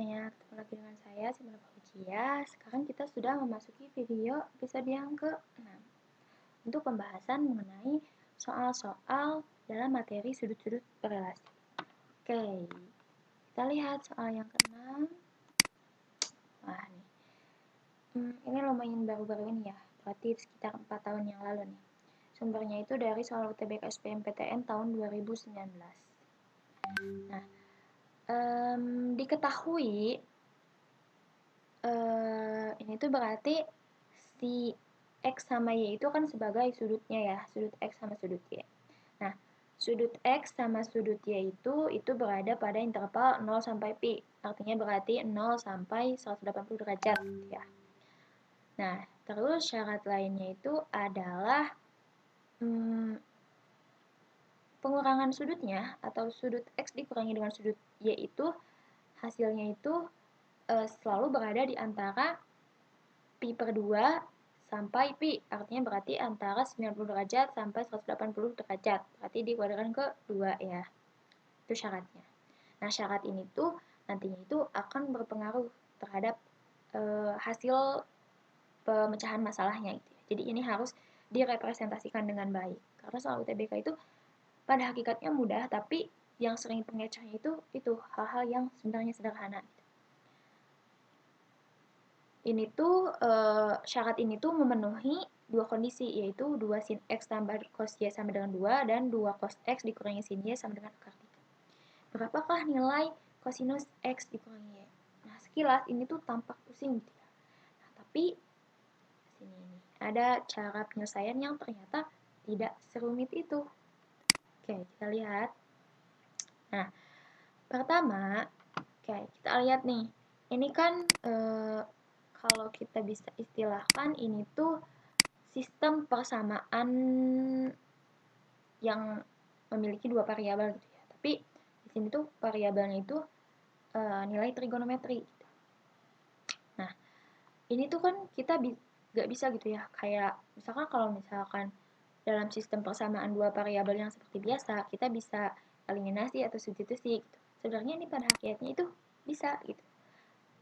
semuanya, ketemu lagi dengan saya, Simona Fauzia. Sekarang kita sudah memasuki video episode yang ke-6 untuk pembahasan mengenai soal-soal dalam materi sudut-sudut berrelasi. Oke, kita lihat soal yang ke-6. Wah, nih. Ini lumayan baru-baru ini ya, berarti sekitar 4 tahun yang lalu nih. Sumbernya itu dari soal UTBK SBMPTN tahun 2019. Nah, diketahui ini tuh berarti si X sama Y itu kan sebagai sudutnya ya, sudut X sama sudut Y. Nah, sudut X sama sudut Y itu berada pada interval 0 sampai pi. Artinya berarti 0 sampai 180 derajat ya. Nah, terus syarat lainnya itu adalah pengurangan sudutnya atau sudut X dikurangi dengan sudut Y itu hasilnya itu selalu berada di antara pi per 2 sampai pi, artinya berarti antara 90 derajat sampai 180 derajat, berarti dikuadratkan ke 2 ya, itu syaratnya. Nah, syarat ini tuh nantinya itu akan berpengaruh terhadap hasil pemecahan masalahnya gitu. Jadi ini harus direpresentasikan dengan baik, karena soal UTBK itu pada hakikatnya mudah, tapi yang sering pengecohnya itu hal-hal yang sebenarnya sederhana. Ini tuh syarat ini tuh memenuhi dua kondisi, yaitu 2 sin X tambah cos Y sama dengan 2 dan 2 cos X dikurangi sin Y sama dengan akar 3. Berapakah nilai kosinus X dikurangi Y? Nah, sekilas ini tuh tampak pusing gitu ya. Nah, tapi sini nih ada cara penyelesaian yang ternyata tidak serumit itu. Oke, kita lihat. Nah, pertama, kita lihat nih. Ini kan kalau kita bisa istilahkan ini tuh sistem persamaan yang memiliki dua variabel gitu ya. Tapi di sini tuh variabelnya itu nilai trigonometri. Gitu. Nah, ini tuh kan kita gak bisa gitu ya. Kayak misalkan kalau misalkan dalam sistem persamaan dua variabel yang seperti biasa, kita bisa eliminasi atau substitusi. Gitu. Sebenarnya ini pada hakikatnya itu bisa gitu.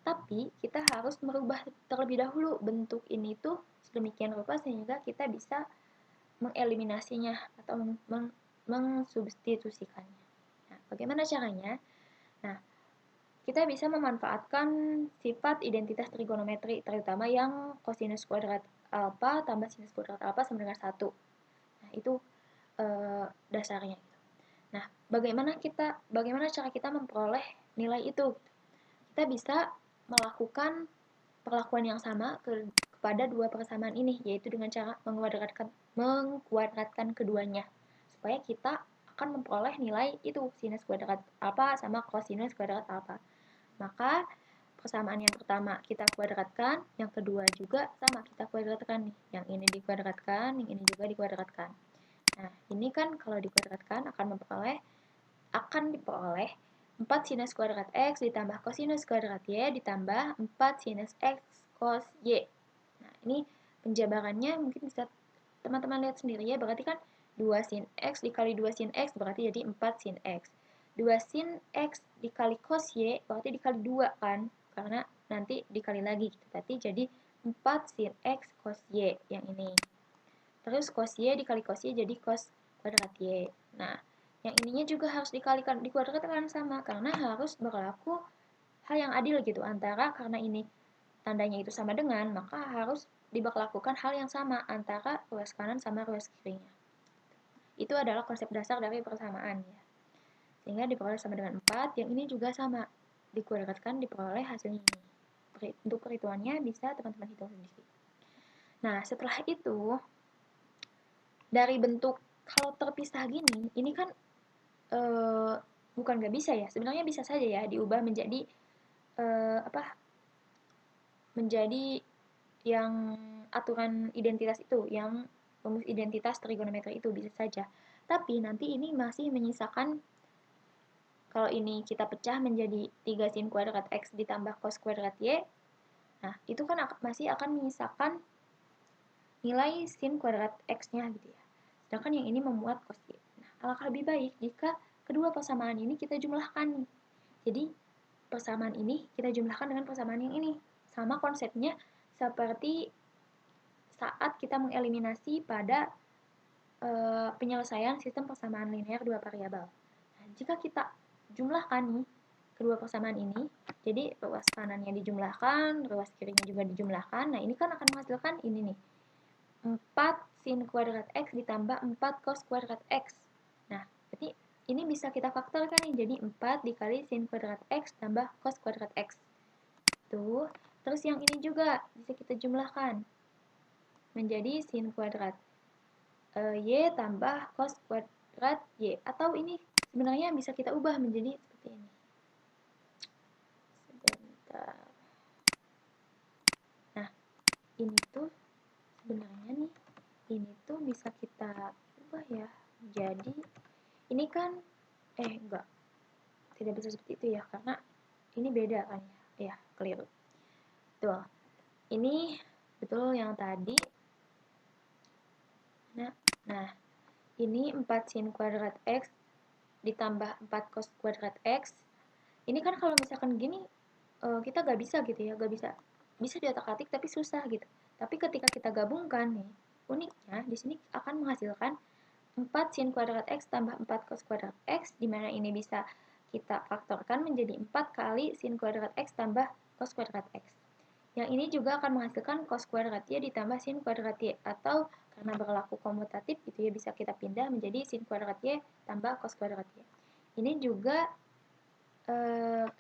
Tapi kita harus merubah terlebih dahulu bentuk ini tuh sedemikian rupa sehingga kita bisa mengeliminasinya atau mensubstitusikannya. Nah, bagaimana caranya? Nah, kita bisa memanfaatkan sifat identitas trigonometri, terutama yang kosinus kuadrat alfa tambah sinus kuadrat alfa sama dengan 1. Nah, itu dasarnya. Nah, bagaimana cara kita memperoleh nilai itu? Kita bisa melakukan perlakuan yang sama kepada dua persamaan ini, yaitu dengan cara mengkuadratkan keduanya, supaya kita akan memperoleh nilai itu, sinus kuadrat alfa sama kosinus kuadrat alfa. Maka persamaan yang pertama kita kuadratkan, yang kedua juga sama kita kuadratkan nih. Yang ini dikuadratkan, yang ini juga dikuadratkan. Nah, ini kan kalau dikuadratkan akan diperoleh 4 sinus kuadrat X ditambah kosinus kuadrat Y ditambah 4 sinus X cos Y. Nah, ini penjabarannya mungkin bisa teman-teman lihat sendiri ya, berarti kan 2 sin X dikali 2 sin X berarti jadi 4 sin X. 2 sin X dikali cos Y berarti dikali 2 kan, karena nanti dikali lagi gitu, berarti jadi 4 sin X cos Y yang ini. Terus cos Y dikali cos Y jadi cos kuadrat Y. Nah, yang ininya juga harus dikuadratkan sama, karena harus berlaku hal yang adil gitu, antara karena ini tandanya itu sama dengan, maka harus diberlakukan hal yang sama antara ruas kanan sama ruas kirinya. Itu adalah konsep dasar dari persamaan ya. Sehingga diperoleh sama dengan 4, yang ini juga sama, dikuadratkan diperoleh hasilnya ini. Untuk perhitungannya bisa teman-teman hitung sendiri. Nah, setelah itu dari bentuk kalau terpisah gini, ini kan bukan nggak bisa ya, sebenarnya bisa saja ya diubah menjadi menjadi yang aturan identitas itu, yang rumus identitas trigonometri itu bisa saja. Tapi nanti ini masih menyisakan, kalau ini kita pecah menjadi 3 sin kuadrat X ditambah cos kuadrat Y, nah itu kan masih akan menyisakan nilai sin kuadrat X-nya gitu ya. Sedangkan yang ini memuat cos Y. Nah, alangkah lebih baik jika kedua persamaan ini kita jumlahkan nih. Jadi persamaan ini kita jumlahkan dengan persamaan yang ini. Sama konsepnya seperti saat kita mengeliminasi pada penyelesaian sistem persamaan linear dua variabel. Nah, jika kita jumlahkan nih kedua persamaan ini, jadi ruas kanannya dijumlahkan, ruas kirinya juga dijumlahkan. Nah, ini kan akan menghasilkan ini nih. 4 sin kuadrat X ditambah 4 cos kuadrat X. Nah, berarti ini bisa kita faktorkan nih, jadi 4 dikali sin kuadrat X tambah cos kuadrat X. Tuh, terus yang ini juga bisa kita jumlahkan menjadi sin kuadrat Y tambah cos kuadrat Y. Atau ini sebenarnya bisa kita ubah menjadi seperti ini. Sebentar. Nah, ini tuh sebenarnya nih, ini tuh bisa kita ubah ya. Jadi, ini kan, enggak. Tidak bisa seperti itu ya, karena ini beda kan ya. Ya, keliru. Tuh, ini betul yang tadi. Nah, ini 4 sin kuadrat X ditambah 4 cos kuadrat X. Ini kan kalau misalkan gini, kita gak bisa gitu ya, gak bisa. Bisa diotak-atik tapi susah gitu. Tapi ketika kita gabungkan nih, uniknya di sini akan menghasilkan 4 sin kuadrat X tambah 4 cos kuadrat X, di mana ini bisa kita faktorkan menjadi 4 kali sin kuadrat X tambah cos kuadrat X. Yang ini juga akan menghasilkan cos kuadrat Y ditambah sin kuadrat Y, atau karena berlaku komutatif gitu ya, bisa kita pindah menjadi sin kuadrat Y tambah cos kuadrat Y. Ini juga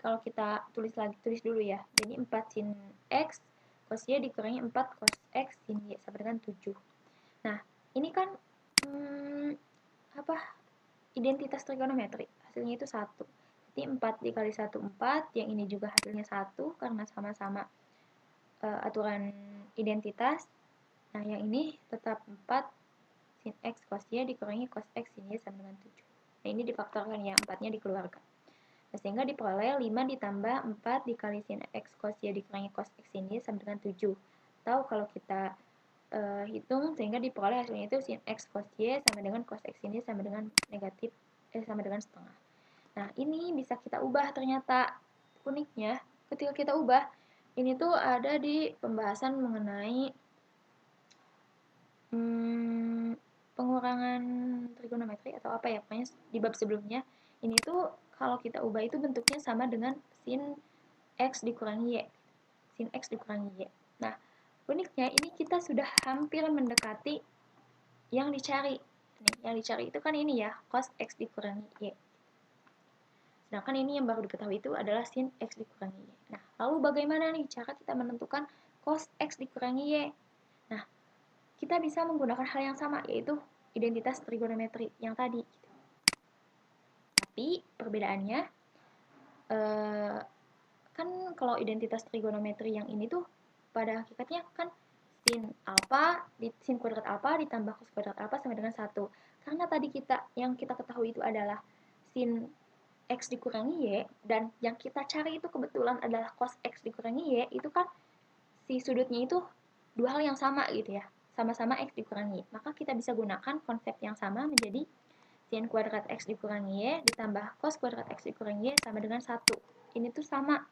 kalau kita tulis dulu ya. Jadi 4 sin X cos Y dikurangi 4 cos X sin Y sama dengan 7. Nah, ini kan identitas trigonometri. Hasilnya itu 1. Jadi 4 dikali 1, 4. Yang ini juga hasilnya 1 karena sama-sama aturan identitas. Nah, yang ini tetap 4 sin X cos Y dikurangi cos X sin Y sama dengan 7. Nah, ini difaktorkan ya, 4-nya dikeluarkan. Nah, sehingga diperoleh 5 ditambah 4 dikali sin X cos Y dikurangi cos X sin Y sama dengan 7. Atau kalau kita hitung, sehingga diperoleh hasilnya itu sin X cos Y sama dengan cos X sin Y sama dengan negatif, sama dengan setengah. Nah, ini bisa kita ubah ternyata. Uniknya, ketika kita ubah, ini tuh ada di pembahasan mengenai pengurangan trigonometri atau apa ya, pokoknya di bab sebelumnya. Ini tuh kalau kita ubah itu bentuknya sama dengan sin X dikurangi Y. Sin X dikurangi Y. Nah, uniknya ini kita sudah hampir mendekati yang dicari. Nih, yang dicari itu kan ini ya, cos X dikurangi Y. Sedangkan ini yang baru diketahui itu adalah sin X dikurangi Y. Nah, lalu bagaimana nih cara kita menentukan cos X dikurangi Y? Nah, kita bisa menggunakan hal yang sama, yaitu identitas trigonometri yang tadi. Tapi perbedaannya, kan kalau identitas trigonometri yang ini tuh pada hakikatnya kan sin alfa, sin kuadrat alfa ditambah cos kuadrat alfa sama dengan 1. Karena tadi yang kita ketahui itu adalah sin X dikurangi Y, dan yang kita cari itu kebetulan adalah cos X dikurangi Y, itu kan si sudutnya itu dua hal yang sama gitu ya, sama-sama X dikurangi Y. Maka kita bisa gunakan konsep yang sama menjadi sin kuadrat X dikurangi Y ditambah cos kuadrat X dikurangi Y sama dengan 1. Ini tuh sama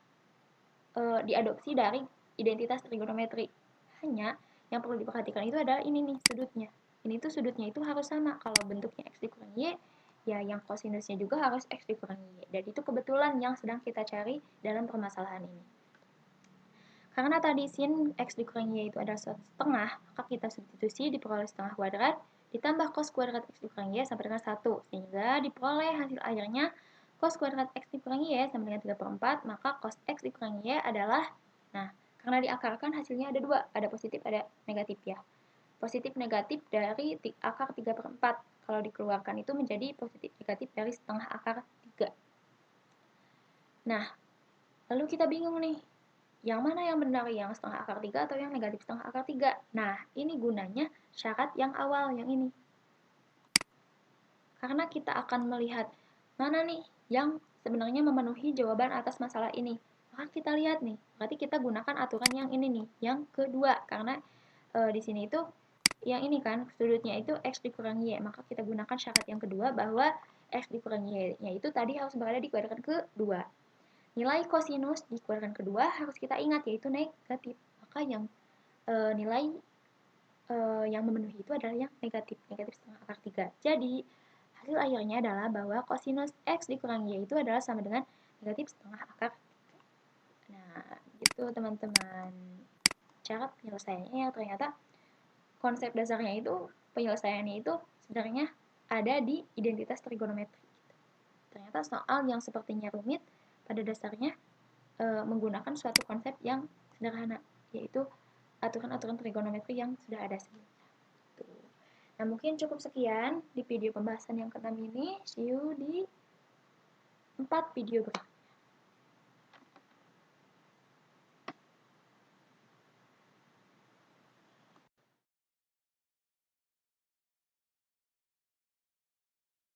diadopsi dari identitas trigonometri. Hanya yang perlu diperhatikan itu adalah ini nih sudutnya. Ini tuh sudutnya itu harus sama. Kalau bentuknya X dikurangi Y, ya yang kosinusnya juga harus X dikurangi Y. Dan itu kebetulan yang sedang kita cari dalam permasalahan ini. Karena tadi sin X dikurangi Y itu adalah setengah, maka kita substitusi diperoleh setengah kuadrat, ditambah cos kuadrat X dikurangi Y sampai dengan 1. Sehingga diperoleh hasil akhirnya cos kuadrat X dikurangi Y sama dengan 3/4, maka cos X dikurangi Y adalah, nah, karena diakarkan hasilnya ada dua, ada positif, ada negatif ya. Positif negatif dari akar 3/4. Kalau dikeluarkan itu menjadi positif negatif dari setengah akar 3. Nah, lalu kita bingung nih, yang mana yang benar, yang setengah akar 3 atau yang negatif setengah akar 3? Nah, ini gunanya syarat yang awal, yang ini. Karena kita akan melihat mana nih yang sebenarnya memenuhi jawaban atas masalah ini. Maka kita lihat nih, berarti kita gunakan aturan yang ini nih, yang kedua. Karena di sini itu yang ini kan sudutnya itu X dikurangi Y, maka kita gunakan syarat yang kedua bahwa X dikurangi Y nya itu tadi harus berada di kuadran kedua. nilai kosinus dikuadran kedua harus kita ingat yaitu negatif. Maka yang nilai yang memenuhi itu adalah yang negatif setengah akar 3. Jadi hasil akhirnya adalah bahwa kosinus X dikurangi Y itu adalah sama dengan negatif setengah akar 3. Nah, gitu teman-teman. Cara penyelesaiannya yang ternyata konsep dasarnya itu, penyelesaiannya itu sebenarnya ada di identitas trigonometri. Ternyata soal yang sepertinya rumit pada dasarnya menggunakan suatu konsep yang sederhana, yaitu aturan-aturan trigonometri yang sudah ada sebelumnya. Nah, mungkin cukup sekian di video pembahasan yang ke-6 ini. See you di 4 video berikutnya.